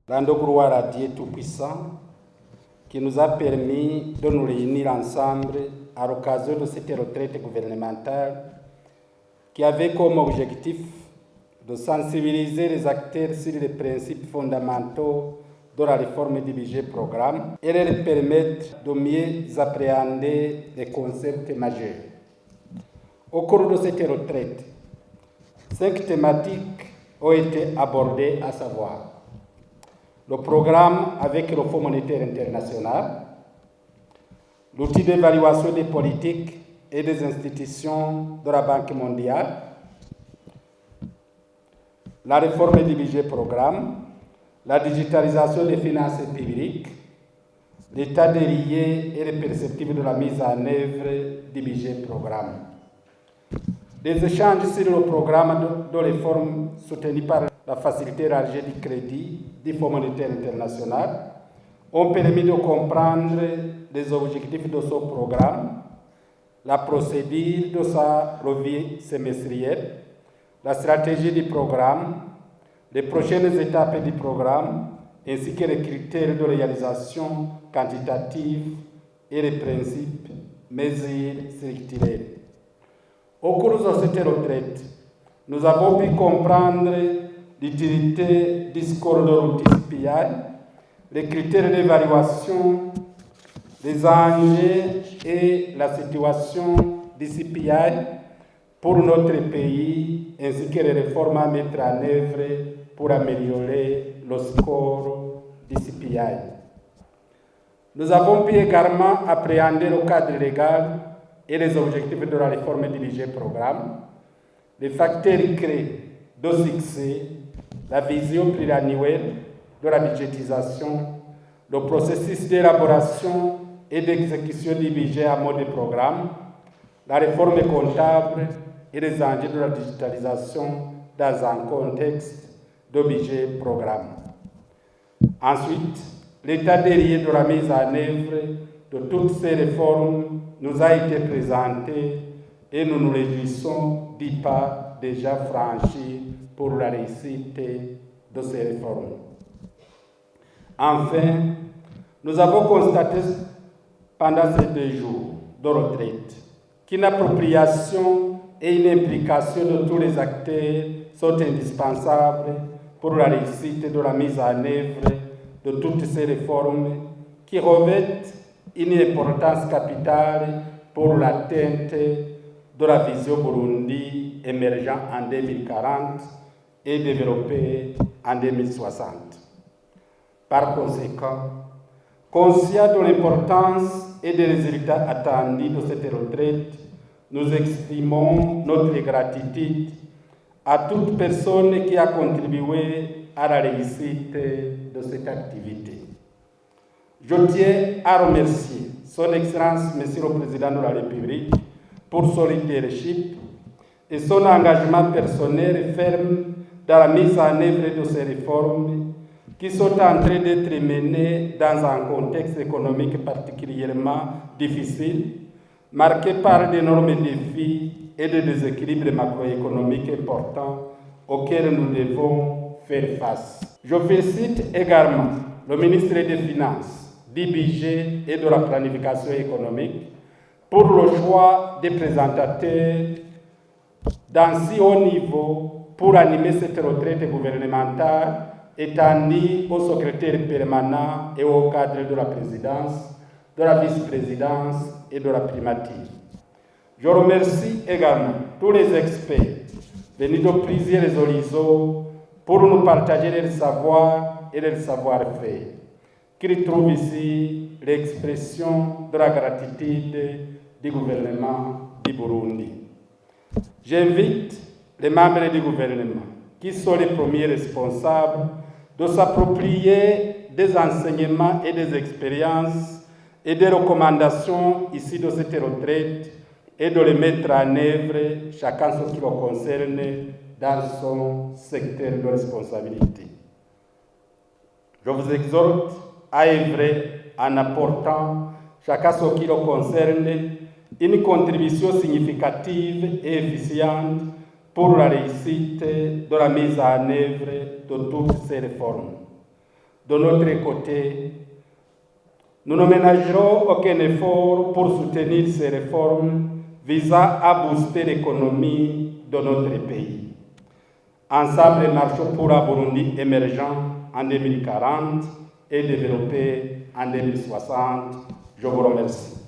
Rendre gloire à Dieu Tout-Puissant qui nous a permis de nous réunir ensemble à l'occasion de cette retraite gouvernementale qui avait comme objectif de sensibiliser les acteurs sur les principes fondamentaux de la réforme du budget programme et leur permettre de mieux appréhender les concepts majeurs. Au cours de cette retraite, 5 thématiques ont été abordées, à savoir le programme avec le Fonds monétaire international, l'outil d'évaluation des politiques et des institutions de la Banque mondiale, la réforme du budget programme, la digitalisation des finances publiques, l'état des liés et les perspectives de la mise en œuvre du budget programme. Les échanges sur le programme de réforme soutenu par la facilité élargie du crédit du Fonds monétaire international ont permis de comprendre les objectifs de ce programme, la procédure de sa revue semestrielle, la stratégie du programme, les prochaines étapes du programme, ainsi que les critères de réalisation quantitative et les principes, mesures structurelles. Au cours de cette retraite, nous avons pu comprendre l'utilité du score de l'outil CPI, les critères d'évaluation, les enjeux et la situation du CPI pour notre pays, ainsi que les réformes à mettre en œuvre pour améliorer le score du CPI. Nous avons pu également appréhender le cadre légal et les objectifs de la réforme du budget programme, les facteurs clés de succès, la vision pluriannuelle de la budgétisation, le processus d'élaboration et d'exécution du budget en mode programme, la réforme comptable et les enjeux de la digitalisation dans un contexte de budget programme. Ensuite, l'état des lieux de la mise en œuvre de toutes ces réformes nous a été présenté et nous nous réjouissons du pas déjà franchi pour la réussite de ces réformes. Enfin, nous avons constaté pendant ces 2 jours de retraite qu'une appropriation et une implication de tous les acteurs sont indispensables pour la réussite de la mise en œuvre de toutes ces réformes qui revêtent une importance capitale pour l'atteinte de la vision Burundi émergent en 2040 et développée en 2060. Par conséquent, conscients de l'importance et des résultats attendus de cette retraite, nous exprimons notre gratitude à toute personne qui a contribué à la réussite de cette activité. Je tiens à remercier Son Excellence, Monsieur le Président de la République, pour son leadership et son engagement personnel et ferme dans la mise en œuvre de ces réformes qui sont en train d'être menées dans un contexte économique particulièrement difficile, marqué par d'énormes défis et de déséquilibres macroéconomiques importants auxquels nous devons faire face. Je félicite également le ministre des Finances, du Budget et de la Planification économique pour le choix des présentateurs d'un si haut niveau pour animer cette retraite gouvernementale étendue au secrétaire permanent et au cadre de la présidence, de la vice-présidence et de la primature. Je remercie également tous les experts venus de plusieurs horizons pour nous partager leurs savoirs et leurs savoir-faire, qui trouvent ici l'expression de la gratitude du gouvernement du Burundi. J'invite les membres du gouvernement, qui sont les premiers responsables, de s'approprier des enseignements et des expériences et des recommandations ici de cette retraite et de les mettre en œuvre, chacun ce qui le concerne, dans son secteur de responsabilité. Je vous exhorte à œuvrer en apportant, chacun ce qui le concerne, une contribution significative et efficiente pour la réussite de la mise en œuvre de toutes ces réformes. de notre côté, nous ne ménagerons aucun effort pour soutenir ces réformes visant à booster l'économie de notre pays. Ensemble, marchons pour un Burundi émergent en 2040 et développé en 2060. Je vous remercie.